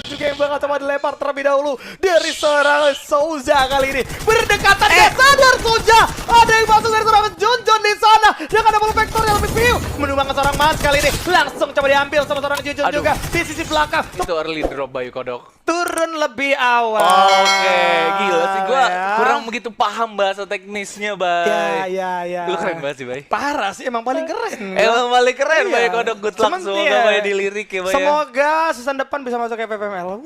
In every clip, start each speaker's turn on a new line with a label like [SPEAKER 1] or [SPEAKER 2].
[SPEAKER 1] juga yang bakal coba dilempar terlebih dahulu dari seorang Souza kali ini. Berdekatan dia sadar Souza. Ada yang masuk dari seorang Junjun di sana. Dia akan double vector yang lebih view. Menumbangkan seorang Mans kali ini. Langsung coba diambil sama seorang Junjun juga di sisi belakang.
[SPEAKER 2] Itu early drop Bayu Kodok.
[SPEAKER 1] Turun lebih awal.
[SPEAKER 2] Oke, gila sih gua kurang begitu paham bahasa teknisnya, Bay.
[SPEAKER 1] Ya.
[SPEAKER 2] Lu keren banget sih, Bay.
[SPEAKER 1] Parah sih, emang paling keren.
[SPEAKER 2] Emang paling keren,
[SPEAKER 1] Iya.
[SPEAKER 2] Bayu Kodok. Good luck semoga Bay di lirik ya, Bay.
[SPEAKER 1] Semoga season depan bisa masuk ke PPML.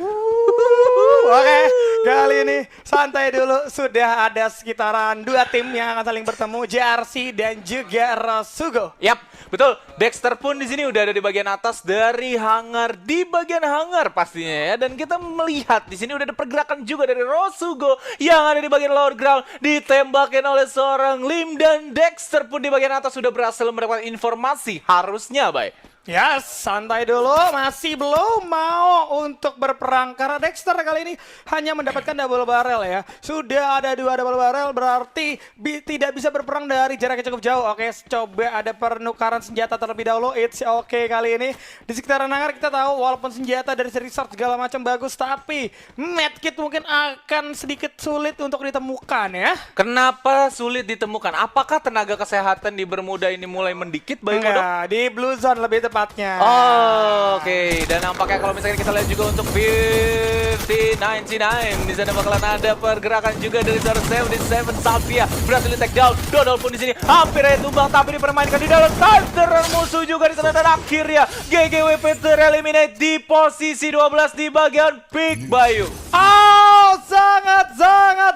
[SPEAKER 1] Oke, kali ini santai dulu. Sudah ada sekitaran 2 tim yang akan saling bertemu, JRC dan juga Rosugo.
[SPEAKER 2] Yap, betul. Dexter pun di sini udah ada di bagian atas dari hangar, di bagian hangar pastinya ya. Dan kita melihat di sini udah ada pergerakan juga dari Rosugo yang ada di bagian lower ground, ditembakin oleh seorang Lim, dan Dexter pun di bagian atas sudah berhasil mendapatkan informasi harusnya, Bay.
[SPEAKER 1] Ya, santai dulu, masih belum mau untuk berperang karena Dexter kali ini hanya mendapatkan double barrel ya. Sudah ada 2 double barrel, berarti tidak bisa berperang dari jarak yang cukup jauh. Oke, coba ada penukaran senjata terlebih dahulu. It's okay kali ini. Di sekitaran hangar kita tahu walaupun senjata dari research segala macam bagus, tapi medkit mungkin akan sedikit sulit untuk ditemukan ya.
[SPEAKER 2] Kenapa sulit ditemukan? Apakah tenaga kesehatan di Bermuda ini mulai mendikit, Bayu Kodok?
[SPEAKER 1] Enggak, di Blue Zone lebih tepatnya.
[SPEAKER 2] Oh, oke. Dan nampaknya kalau misalnya kita lihat juga untuk 5099 di sana bakalan ada pergerakan juga dari seorang 77 Salvia berhasil di take down. Dodol pun di sini hampir aja tumbang tapi dipermainkan di dalam Thunder musuh juga di sana, dan akhirnya GGWP tereliminate di posisi 12 di bagian pick, Bayu.
[SPEAKER 1] Oh, sangat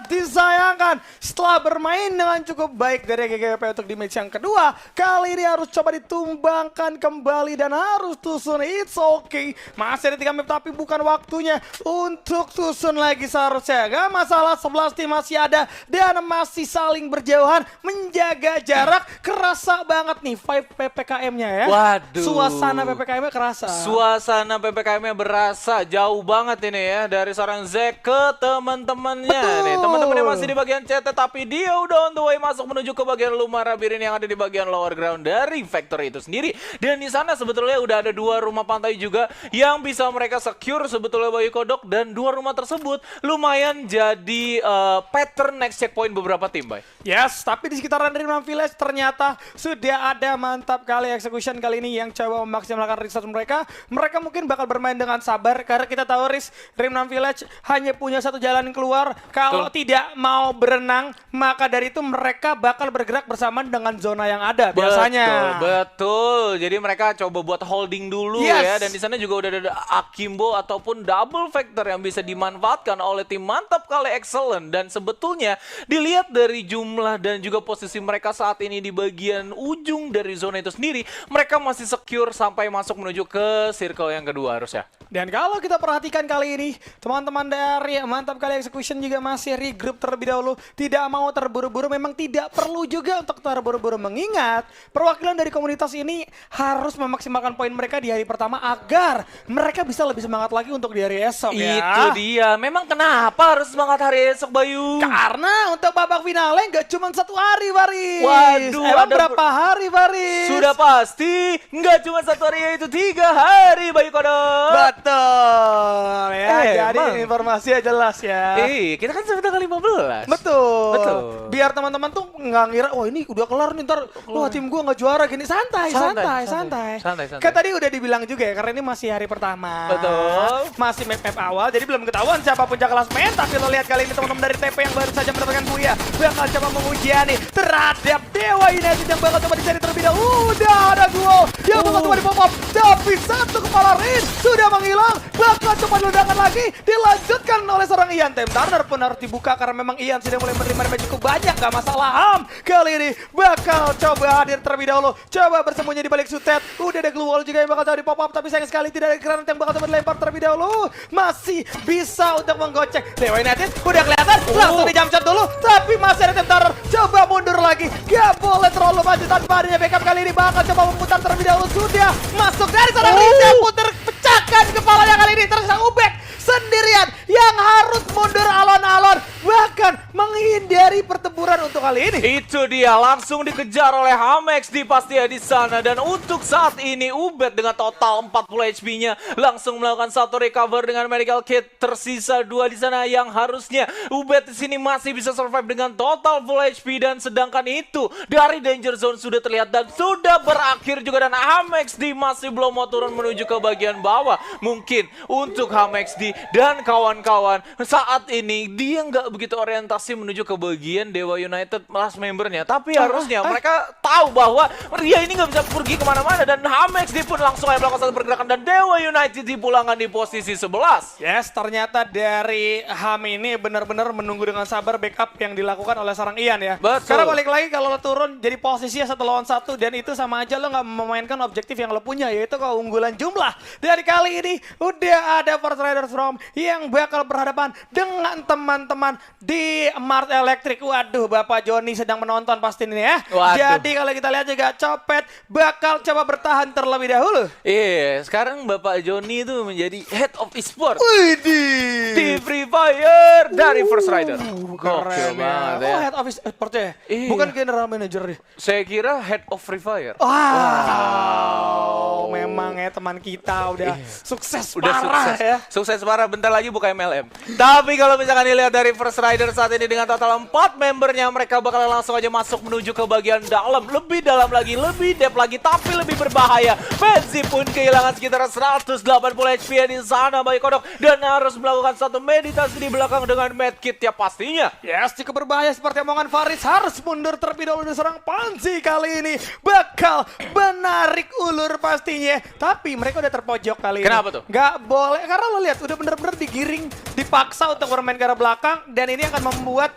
[SPEAKER 1] disayangkan. Setelah bermain dengan cukup baik dari GGWP untuk di match yang kedua, kali ini harus coba ditumbangkan kembali dan harus tusun. It's okay. Masih ada 3 map tapi bukan waktunya untuk tusun lagi seharusnya. Gak masalah, 11 tim masih ada dan masih saling berjauhan, menjaga jarak. Kerasa banget nih 5 PPKM-nya ya.
[SPEAKER 2] Waduh.
[SPEAKER 1] Suasana PPKM-nya kerasa.
[SPEAKER 2] Suasana PPKM-nya berasa jauh banget ini ya, dari seorang Zack ke teman-temannya nih. Teman-temannya masih di bagian CT tapi dia udah on the way masuk menuju ke bagian Lumara Birin yang ada di bagian lower ground dari Factory itu sendiri. Dan di sana sebetulnya udah ada 2 rumah pantai juga yang bisa mereka secure sebetulnya, Bayu Kodok, dan 2 rumah tersebut lumayan jadi pattern next checkpoint beberapa tim, Bay.
[SPEAKER 1] Yes, tapi di sekitaran Rimram Village ternyata sudah ada mantap kali execution kali ini yang coba memaksimalkan research mereka. Mereka mungkin bakal bermain dengan sabar karena kita tahu Rimram Village hanya punya 1 jalan keluar. Kalau tidak mau berenang, maka dari itu mereka bakal bergerak bersamaan dengan zona yang ada biasanya.
[SPEAKER 2] Betul. Jadi mereka coba buat holding dulu ya, dan di sana juga udah ada Akimbo ataupun double factor yang bisa dimanfaatkan oleh tim mantap kali excellent. Dan sebetulnya dilihat dari jumlah dan juga posisi mereka saat ini di bagian ujung dari zona itu sendiri, mereka masih secure sampai masuk menuju ke circle yang kedua harusnya.
[SPEAKER 1] Dan kalau kita perhatikan kali ini, teman-teman dari mantap kali execution juga masih regroup terlebih dahulu. Tidak mau terburu-buru, memang tidak perlu juga untuk terburu-buru, mengingat perwakilan dari komunitas ini harus memaksimalkan poin mereka di hari pertama agar mereka bisa lebih semangat lagi untuk di hari esok ya.
[SPEAKER 2] Itu dia. Memang kenapa harus semangat hari esok, Bayu?
[SPEAKER 1] Karena untuk babak finalnya nggak cuma 1 hari, Baris.
[SPEAKER 2] Waduh,
[SPEAKER 1] emang
[SPEAKER 2] ada
[SPEAKER 1] berapa hari, Baris?
[SPEAKER 2] Sudah pasti nggak cuma 1 hari, yaitu 3 hari, Bayu Kodok.
[SPEAKER 1] Betul ya, jadi
[SPEAKER 2] emang.
[SPEAKER 1] informasinya jelas ya.
[SPEAKER 2] Kita kan sampai tanggal 15.
[SPEAKER 1] Betul. Biar teman-teman tuh nggak ngira, wah ini udah kelar nih, ntar wah tim gua nggak juara gini. Santai.
[SPEAKER 2] Santai.
[SPEAKER 1] Kan tadi udah dibilang juga ya, karena ini masih hari pertama.
[SPEAKER 2] Betul.
[SPEAKER 1] Masih map awal, jadi belum ketahuan siapa puncak klasmen. Tapi lo lihat kali ini teman-teman dari TP yang baru saja mendapatkan Buya bakal coba menguji nih terhadap Dewa United yang bakal coba dicari terlebih dahulu. Udah ada duo yang bakal coba di-pop-up, tapi 1 kepala Rin sudah menghilang. Bakal coba diledakan lagi, dilanjutkan oleh seorang Ian. Tem Turner pun harus dibuka karena memang Ian sudah mulai menerima damage cukup banyak. Gak masalah, kali ini bakal coba hadir terlebih dahulu, coba bersembunyi di balik sutet. Udah ada glue wall juga yang bakal coba di-pop up, tapi sayang sekali tidak ada granat yang bakal coba dilempar terlebih dahulu. Masih bisa untuk menggocek Dewa United, udah kelihatan, langsung di jump shot dulu, tapi masih ada Tem Turner. Coba mundur lagi, gak boleh terlalu maju tanpa adanya backup. Kali ini bakal coba memutar terlebih dahulu, sudah masuk dari sana Rinda, putar pecahkan kepalanya. Kali ini tersisa Ubek sendirian yang harus mundur alon-alon, bahkan menghindari pertempuran pertempuran untuk kali ini.
[SPEAKER 2] Itu dia, langsung dikejar oleh Hamex di pasti di sana. Dan untuk saat ini Ubed dengan total 40 HP-nya langsung melakukan satu recover dengan medical kit. Tersisa 2 di sana yang harusnya Ubed di sini masih bisa survive dengan total full HP. Dan sedangkan itu dari danger zone sudah terlihat dan sudah berakhir juga. Dan Hamex D masih belum mau turun menuju ke bagian bawah. Mungkin untuk Hamex D dan kawan-kawan saat ini dia nggak begitu orientasi menuju ke bagian Dewa United last membernya. Tapi harusnya mereka tahu bahwa dia ini nggak bisa pergi kemana-mana. Dan Hamex D pun langsung aja melakukan satu pergerakan. Dan Dewa United dipulangkan di posisi 11.
[SPEAKER 1] Yes, ternyata dari Ham ini benar-benar menunggu dengan sabar backup yang dilakukan oleh seorang Ian ya.
[SPEAKER 2] Betul.
[SPEAKER 1] Karena balik lagi kalau lo turun jadi posisinya 1 lawan 1 dan itu sama aja lo nggak memainkan objektif yang lo punya, yaitu keunggulan jumlah. Dari kali ini udah ada First Riders From yang bakal berhadapan dengan teman-teman di Mars Electric. Waduh, Bapak Joni sedang menonton pasti ini ya.
[SPEAKER 2] Waduh.
[SPEAKER 1] Jadi kalau kita lihat juga Copet bakal coba bertahan terlebih dahulu.
[SPEAKER 2] Iya, sekarang Bapak Joni itu menjadi Head of Esport
[SPEAKER 1] Widih.
[SPEAKER 2] di Free Fire dari First Rider.
[SPEAKER 1] Keren
[SPEAKER 2] Gokil
[SPEAKER 1] ya.
[SPEAKER 2] banget ya.
[SPEAKER 1] Oh, head office ya?
[SPEAKER 2] Iya.
[SPEAKER 1] Bukan general manager ya?
[SPEAKER 2] Saya kira Head of Free Fire.
[SPEAKER 1] Wow. Memang ya teman kita udah sukses
[SPEAKER 2] Udah
[SPEAKER 1] parah
[SPEAKER 2] sukses.
[SPEAKER 1] ya.
[SPEAKER 2] Sukses parah, bentar lagi buka MLM. Tapi kalau misalkan dilihat dari First Rider saat ini dengan total 4 membernya, mereka bakal langsung aja masuk menuju ke bagian dalam. Lebih dalam lagi, lebih depth lagi, tapi lebih berbahaya. Fancy pun kehilangan sekitar 180 HP di sana Bayi Kodok. Dan harus melakukan satu meditasi di belakang dengan medkit ya pastinya.
[SPEAKER 1] Yes, cukup berbahaya seperti omongan Faris. Harus mundur terlebih dahulu dari serang Panzi kali ini. Bakal menarik ulur pastinya. Tapi mereka udah terpojok kali ini.
[SPEAKER 2] Kenapa tuh?
[SPEAKER 1] Gak boleh, karena lo lihat udah bener-bener digiring, dipaksa untuk bermain ke arah belakang. Dan ini akan membuat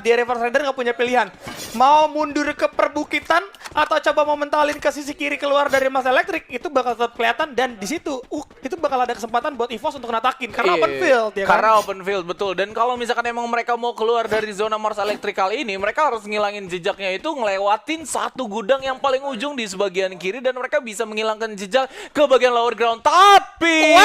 [SPEAKER 1] di Reverse Rider gak punya pilihan. Mau mundur ke perbukitan atau coba mau mentalin ke sisi kiri keluar dari Mas Electric, itu bakal tetap kelihatan. Dan di situ itu bakal ada kesempatan buat EVOS untuk natakin. Karena
[SPEAKER 2] Iya,
[SPEAKER 1] open field ya kan?
[SPEAKER 2] Karena open field, betul. Dan kalau misalkan emang mereka mau keluar dari zona Mars Electric kali ini, mereka harus ngilangin jejaknya itu ngelewatin satu gudang yang paling ujung di sebagian kiri. Dan mereka bisa menghilangkan jejak ke bagian lower ground. Tapi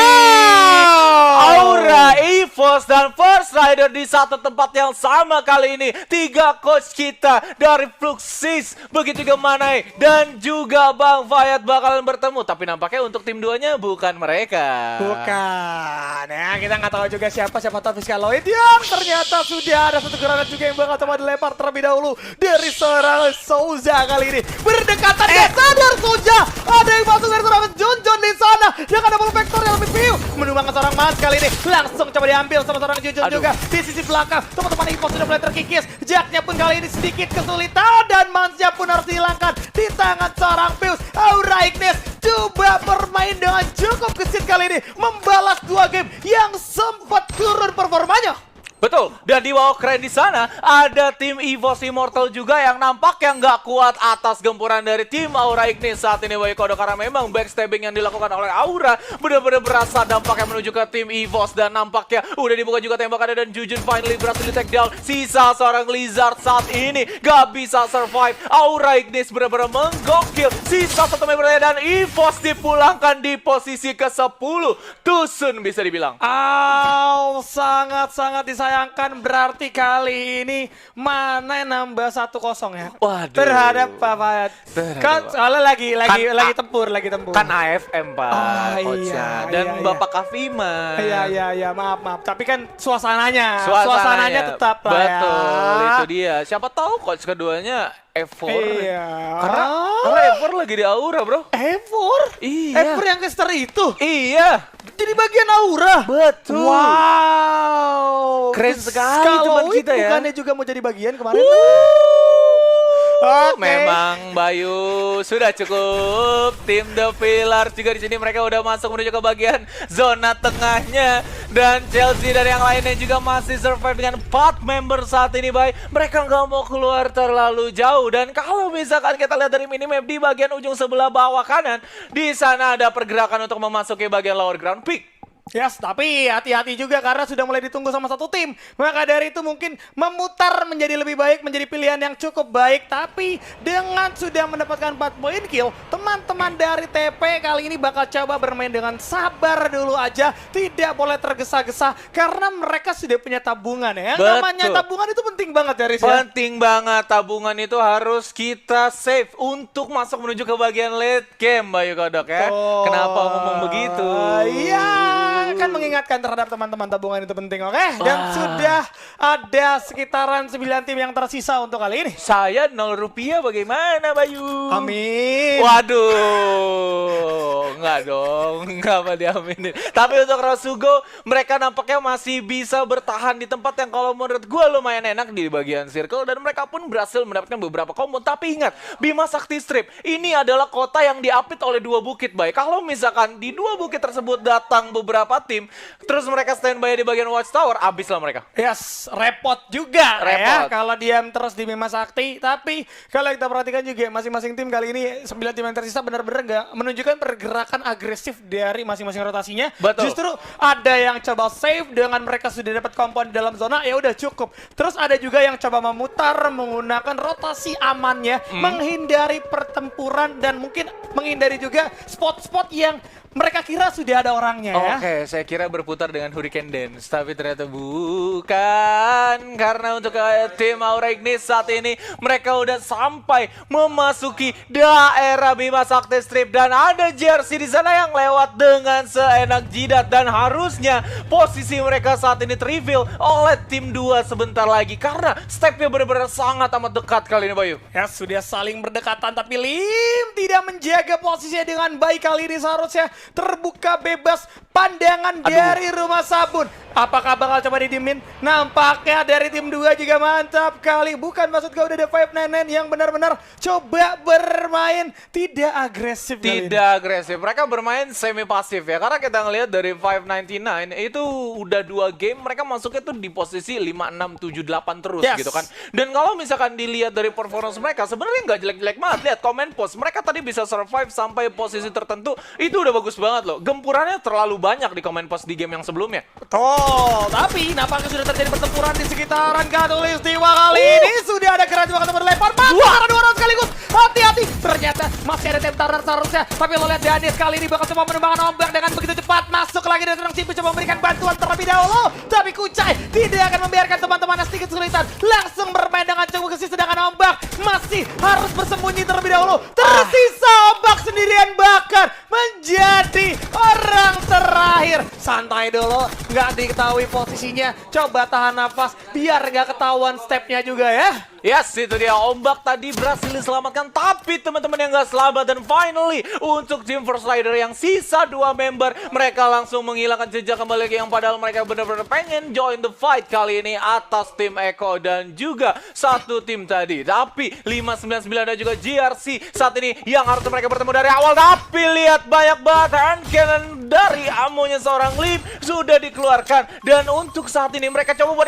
[SPEAKER 2] Aura, EVOS, dan First Rider di satu tempat yang sama kali ini. 3 coach kita dari Fluxis, begitu juga Manai, dan juga Bang Fayat bakalan bertemu. Tapi nampaknya untuk tim duanya bukan mereka.
[SPEAKER 1] Bukan, ya kita nggak tahu juga siapa tahu Fiskaloid yang ternyata sudah ada satu granat juga yang bakal coba dilempar terlebih dahulu dari seorang Souza kali ini. Berdekatan sadar Souza, ada yang masuk dari seorang Junjun di sana yang ada double vector yang lebih view menumbangkan seorang Mas kali ini. Langsung coba diambil sama seorang Junjun juga di sisi belakang. Teman-teman Ivo sudah mulai terkikis. Jacknya pun kali ini sedikit kesulitan dan Mansnya pun harus dihilangkan di tangan seorang Pius. Aura Ignis coba bermain dengan cukup gesit kali ini, membalas 2 game yang sempat turun performanya.
[SPEAKER 2] Betul, dan di bawah keren di sana ada tim EVOS Immortal juga yang nampak yang nggak kuat atas gempuran dari tim Aura Ignis saat ini Bayi Kodok. Karena memang backstabbing yang dilakukan oleh Aura benar-benar berasa dampaknya menuju ke tim EVOS. Dan nampaknya udah dibuka juga tembakannya dan Jujun finally berhasil di take down. Sisa seorang Lizard saat ini gak bisa survive. Aura Ignis benar-benar menggokil. Sisa 1 membernya dan EVOS dipulangkan di posisi ke-10. Too soon bisa dibilang.
[SPEAKER 1] Sangat-sangat disayangkan, berarti kali ini mana nambah 1-0 ya.
[SPEAKER 2] Waduh.
[SPEAKER 1] Terhadap Pak Fayat. Kan soalnya lagi tempur.
[SPEAKER 2] Kan AFM Pak, coachnya.
[SPEAKER 1] iya,
[SPEAKER 2] Dan
[SPEAKER 1] iya,
[SPEAKER 2] Bapak Kafima.
[SPEAKER 1] Iya, maaf. Tapi kan suasananya tetap lah ya.
[SPEAKER 2] Betul, itu dia. Siapa tahu coach keduanya Evor.
[SPEAKER 1] Iya.
[SPEAKER 2] Karena Evor lagi di Aura, bro.
[SPEAKER 1] Evor?
[SPEAKER 2] Iya.
[SPEAKER 1] Evor yang caster itu?
[SPEAKER 2] Iya.
[SPEAKER 1] Jadi bagian Aura?
[SPEAKER 2] Betul.
[SPEAKER 1] Wow.
[SPEAKER 2] Keren sekali teman kita ya.
[SPEAKER 1] Bukannya juga mau jadi bagian kemarin? Oke.
[SPEAKER 2] Memang Bayu sudah cukup. Tim The Pillars juga di sini mereka udah masuk menuju ke bagian zona tengahnya. Dan Chelsea dan yang lainnya juga masih survive dengan 4 member saat ini, Bay. Mereka nggak mau keluar terlalu jauh. Dan kalau misalkan kita lihat dari minimap di bagian ujung sebelah bawah kanan, di sana ada pergerakan untuk memasuki bagian lower ground pick.
[SPEAKER 1] Yes, tapi hati-hati juga karena sudah mulai ditunggu sama satu tim. Maka dari itu mungkin memutar menjadi lebih baik, menjadi pilihan yang cukup baik. Tapi dengan sudah mendapatkan 4 poin kill, teman-teman dari TP kali ini bakal coba bermain dengan sabar dulu aja. Tidak boleh tergesa-gesa karena mereka sudah punya tabungan ya. Yang namanya tabungan itu penting banget ya, Riz, ya.
[SPEAKER 2] Penting banget, tabungan itu harus kita save untuk masuk menuju ke bagian late game, Bayu Kodok ya.
[SPEAKER 1] Oh.
[SPEAKER 2] Kenapa ngomong begitu?
[SPEAKER 1] Iya, kan mengingatkan terhadap teman-teman tabungan itu penting, oke? Dan sudah ada sekitaran 9 tim yang tersisa untuk kali ini.
[SPEAKER 2] Saya 0 rupiah bagaimana, Bayu?
[SPEAKER 1] Amin.
[SPEAKER 2] Waduh, enggak dong, enggak apa diaminin. Tapi untuk Rasugo, mereka nampaknya masih bisa bertahan di tempat yang kalau menurut gue lumayan enak di bagian circle. Dan mereka pun berhasil mendapatkan beberapa combo. Tapi ingat, Bima Sakti Strip, ini adalah kota yang diapit oleh 2 bukit, Bay. Kalau misalkan di 2 bukit tersebut datang beberapa tim, terus mereka standby di bagian Watchtower, abislah mereka.
[SPEAKER 1] Yes, repot juga ya
[SPEAKER 2] Repot.
[SPEAKER 1] kalau diam terus di Bima Sakti. Tapi kalau kita perhatikan juga masing-masing tim kali ini 9 tim yang tersisa benar-benar nggak menunjukkan pergerakan agresif dari masing-masing rotasinya.
[SPEAKER 2] Betul.
[SPEAKER 1] Justru ada yang coba save dengan mereka sudah dapat kompon di dalam zona, ya udah cukup. Terus ada juga yang coba memutar menggunakan rotasi amannya, menghindari pertempuran dan mungkin menghindari juga spot-spot yang mereka kira sudah ada orangnya ya.
[SPEAKER 2] Oke, saya kira berputar dengan Hurricane Dance, tapi ternyata bukan. Karena untuk tim Aura Ignis saat ini, mereka udah sampai memasuki daerah Bima Sakti Strip. Dan ada jersey di sana yang lewat dengan seenak jidat. Dan harusnya posisi mereka saat ini reveal oleh tim 2 sebentar lagi. Karena stepnya benar-benar sangat amat dekat kali ini, Bayu.
[SPEAKER 1] Ya sudah saling berdekatan tapi Lim tidak menjaga posisinya dengan baik kali ini. Seharusnya terbuka bebas pandangan dari Rumah Sabun. Apakah bakal coba didimin? Nampaknya dari tim 2 juga mantap kali. Bukan maksud kau udah ada 599 yang benar-benar coba bermain tidak agresif kali ini.
[SPEAKER 2] Tidak agresif, mereka bermain semi pasif ya. Karena kita ngelihat dari 599 itu udah 2 game mereka masuknya tuh di posisi 5, 6, 7, 8 terus gitu kan. Dan kalau misalkan dilihat dari performance mereka sebenarnya nggak jelek-jelek banget. Lihat comment post, mereka tadi bisa survive sampai posisi tertentu. Itu udah bagus banget loh. Gempurannya terlalu banyak di comment post di game yang sebelumnya.
[SPEAKER 1] Betul, tapi nampaknya sudah terjadi pertempuran di sekitaran Katulistiwa kali ini. Sudah ada gerak juga ketemu berlempar. Ada 2 orang sekaligus. Hati-hati, ternyata masih ada Temptaran seharusnya. Tapi lo lihat Danis kali ini bakal coba menembakkan ombak dengan begitu cepat. Masuk lagi dari seorang Cipu coba memberikan bantuan terlebih dahulu. Tapi Kucai tidak akan membiarkan teman-temannya sedikit kesulitan. Langsung bermain dengan cukup gesit, sedangkan ombak masih harus bersembunyi terlebih dahulu. Tersisa ombak sendirian bahkan menjadi orang terakhir. Santai dulu, nggak diketahui posisinya. Coba tahan nafas biar nggak ketahuan stepnya juga ya.
[SPEAKER 2] Yes, itu dia ombak tadi berhasil diselamatkan, tapi teman-teman yang gak selamat. Dan finally untuk tim First Rider yang sisa 2 member, mereka langsung menghilangkan jejak kembali lagi, yang padahal mereka benar-benar pengen join the fight kali ini atas tim Eko dan juga satu tim tadi. Tapi 599 dan juga GRC saat ini yang harus mereka bertemu dari awal. Tapi lihat banyak banget hand cannon dari amonya seorang Lim sudah dikeluarkan. Dan untuk saat ini mereka coba buat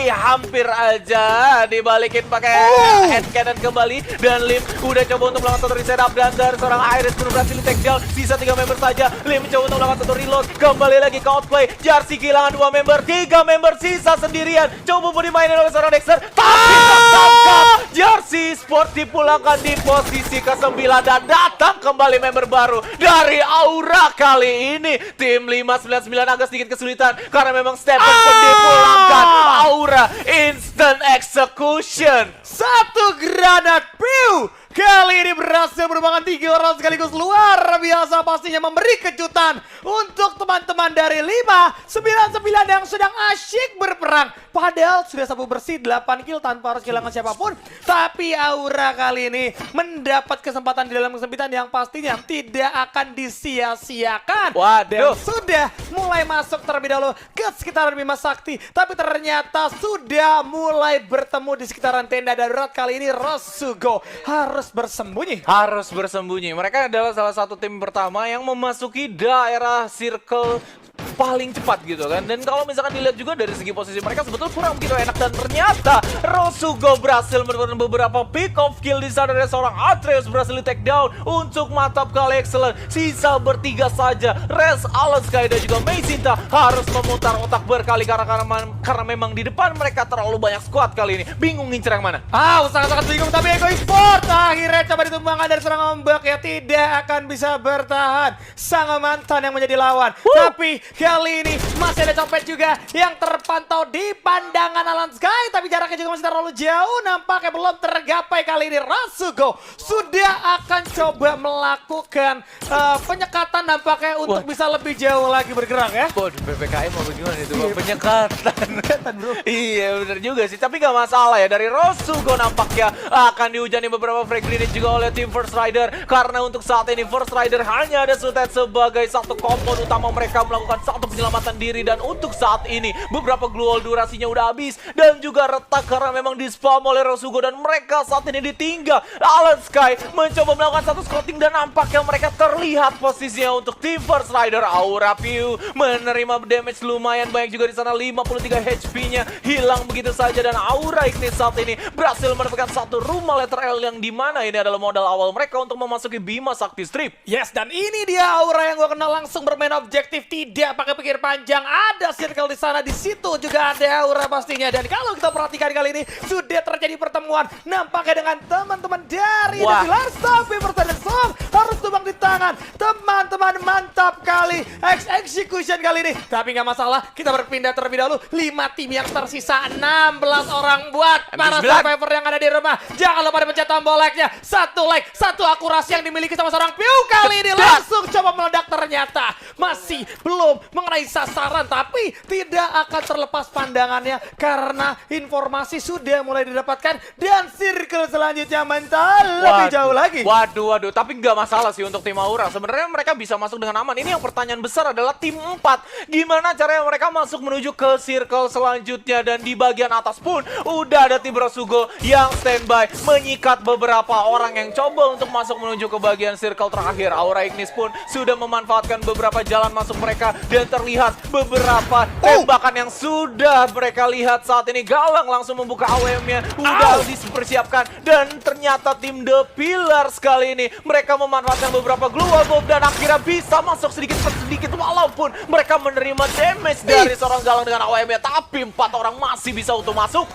[SPEAKER 2] hampir aja dibalik pakai hand cannon kembali. Dan Lim udah coba untuk melakukan satu reset up, dan dari seorang Iris pun berhasil di take down. Sisa 3 member saja. Lim mencoba untuk melakukan satu reload, kembali lagi ke outplay. Jersey kehilangan 2 member, 3 member sisa sendirian. Coba mau dimainin oleh seorang Dexter, tapi tertangkap. Jersey Sport dipulangkan di posisi ke-9 dan datang kembali member baru dari Aura. Kali ini tim 599 agak sedikit kesulitan karena memang Stephen pun dipulangkan. Aura instant execution.
[SPEAKER 1] Satu granat piu kali ini berhasil merupakan 3 orang sekaligus. Luar biasa, pastinya memberi kejutan untuk teman-teman dari 599 yang sedang asyik berperang. Padahal sudah sabu bersih 8 kill tanpa harus kehilangan siapapun. Tapi Aura kali ini mendapat kesempatan di dalam kesempitan yang pastinya tidak akan disia-siakan. Dan sudah mulai masuk terlebih dahulu ke sekitaran Bima Sakti. Tapi ternyata sudah mulai bertemu di sekitaran tenda darurat. Kali ini Rasugo harus bersembunyi.
[SPEAKER 2] Harus bersembunyi. Mereka adalah salah satu tim pertama yang memasuki daerah circle paling cepat gitu kan. Dan kalau misalkan dilihat juga dari segi posisi mereka sebetulnya kurang begitu enak, dan ternyata Rosugo berhasil mendapatkan beberapa pick off kill di sana dari seorang Atreus, berhasil di take down untuk mantap kali excellent. Sisa bertiga saja, Res, Aleska dan juga Mei Sinta harus memutar otak berkali karena memang di depan mereka terlalu banyak squad kali ini. Bingung ngincer yang mana.
[SPEAKER 1] Sangat-sangat bingung, tapi Ego Sport akhirnya coba ditumbangkan dari seorang ombak ya, tidak akan bisa bertahan. Sang mantan yang menjadi lawan. Tapi kali ini masih ada copet juga yang terpantau di pandangan Alan Sky, tapi jaraknya juga masih terlalu jauh, nampaknya belum tergapai kali ini. Rosugo sudah akan coba melakukan penyekatan nampaknya untuk bisa lebih jauh lagi bergerak ya.
[SPEAKER 2] Waduh, PPKM mau bagaimana itu? Penyekatan bro. Iya bener juga sih, tapi gak masalah ya. Dari Rosugo nampaknya akan dihujani beberapa frag grenade juga oleh tim First Rider, karena untuk saat ini First Rider hanya ada Sutet sebagai satu kompon utama mereka melakukan satu penyelamatan diri. Dan untuk saat ini beberapa glue wall durasinya udah habis dan juga retak karena memang di spam oleh Rosugo, dan mereka saat ini ditinggal. Alan Sky mencoba melakukan satu scouting dan nampaknya mereka terlihat posisinya untuk tim First Rider. Aura Piu menerima damage lumayan banyak juga di sana, 53 HP-nya hilang begitu saja, dan Aura Ignis saat ini berhasil mendapatkan satu rumah letter L yang dimana ini adalah modal awal mereka untuk memasuki Bima Sakti Strip.
[SPEAKER 1] Yes, dan ini dia Aura yang gue kenal langsung bermain objektif, tidak pakai pikir panjang. Ada circle di sana, di situ juga ada Aura pastinya. Dan kalau kita perhatikan kali ini sudah terjadi pertemuan nampaknya dengan teman-teman dari The Pillars, tapi pertandingan Song harus tumbang di tangan teman-teman. Mantap kali execution kali ini, tapi nggak masalah, kita berpindah terlebih dahulu. 5 tim yang tersisa, 16 orang buat para survivor yang ada di rumah. Jangan lupa dipencet tombol like-nya. Satu like, satu akurasi yang dimiliki sama seorang Piu kali ini langsung coba meledak. Ternyata masih belum mengenai sasaran, tapi tidak akan terlepas pandangannya karena informasi sudah mulai didapatkan dan circle selanjutnya mental lebih jauh lagi.
[SPEAKER 2] Waduh, tapi nggak masalah sih untuk tim Aura. Sebenarnya mereka bisa masuk dengan aman. Ini yang pertanyaan besar adalah tim 4. Gimana caranya mereka masuk menuju ke circle selanjutnya, dan di bagian atas pun udah ada tim Rosugo yang standby menyikat beberapa orang yang coba untuk masuk menuju ke bagian circle terakhir. Aura Ignis pun sudah memanfaatkan beberapa jalan masuk mereka dan terlihat beberapa tembakan yang sudah mereka lihat saat ini. Galang langsung membuka AWM-nya, udah dipersiapkan, dan ternyata tim The Pillars kali ini mereka memanfaatkan beberapa glue bomb dan akhirnya bisa masuk sedikit per sedikit, walaupun mereka menerima damage dari seorang Galang dengan AWM-nya, tapi 4 orang masih bisa untuk masuk.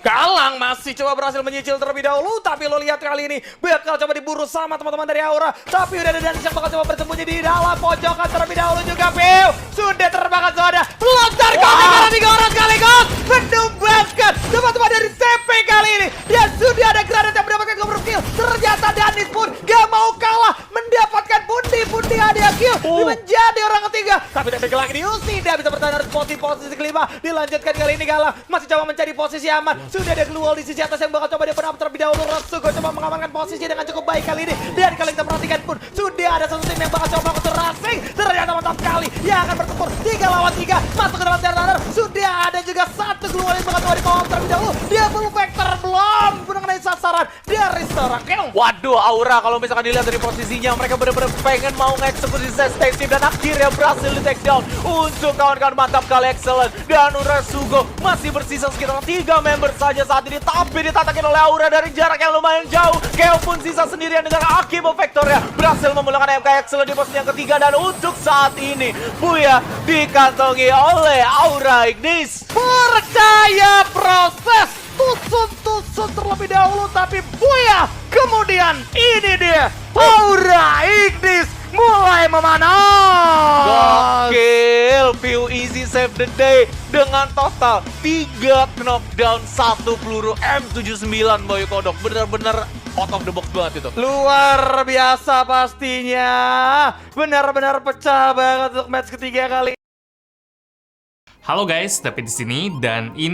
[SPEAKER 1] Galang masih coba berhasil menyicil terlebih dahulu, tapi lo lihat kali ini bakal coba diburu sama teman-teman dari Aura. Tapi udah ada Danis yang bakal coba bersembunyi di dalam pojokan terlebih dahulu juga. Piu sudah terbakar, sudah lontar konek karena 3 orang sekaligus menumbangkan teman-teman dari TP kali ini. Dan sudah ada granat yang mendapatkan cover kill. Ternyata Danis pun gak mau kalah, mendapatkan pundi-pundi hadiah kill menjadi orang ketiga. Tapi TP lagi diusi, dia bisa bertahan dari posisi kelima. Dilanjutkan kali ini Galang masih coba mencari posisi aman. Sudah ada glue wall di sisi atas yang bakal coba dia penam terlebih dahulu. Rosugo coba mengamankan posisi dengan cukup baik kali ini. Dan kalau kita perhatikan pun sudah ada satu tim yang bakal coba untuk racing. Ternyata mantap kali yang akan bertempur 3 lawan 3 masuk ke dalam Terraner. Sudah ada juga satu glue wall yang bakal coba dipawang terlebih dahulu. Dia full vector belum mengenai sasaran dari seorang Keong.
[SPEAKER 2] Waduh, Aura kalau misalkan dilihat dari posisinya mereka benar-benar pengen mau ngeksekusi Sestive, dan akhirnya berhasil di take down untuk kawan-kawan mantap kali excellent. Dan Rosugo masih bersisa sekitar 3 member saja saat ini, tapi ditatakin oleh Aura dari jarak yang lumayan jauh. Keong pun sisa sendirian dengan Akibo Vectornya, berhasil memulangkan MK excellent di posisi yang ketiga. Dan untuk saat ini Buya dikantongi oleh Aura Ignis.
[SPEAKER 1] Percaya proses, tusun terlebih dahulu, tapi Buya kemudian ini dia Aura Ignis mulai memanas.
[SPEAKER 2] Gokil, Piu easy save the day dengan total 3 knockdown, 1 peluru M79 Boy Kodok. Bener-bener out of the box banget itu.
[SPEAKER 1] Luar biasa pastinya. Benar-benar pecah banget untuk match ketiga kali.
[SPEAKER 3] Halo guys, tapi di sini dan ini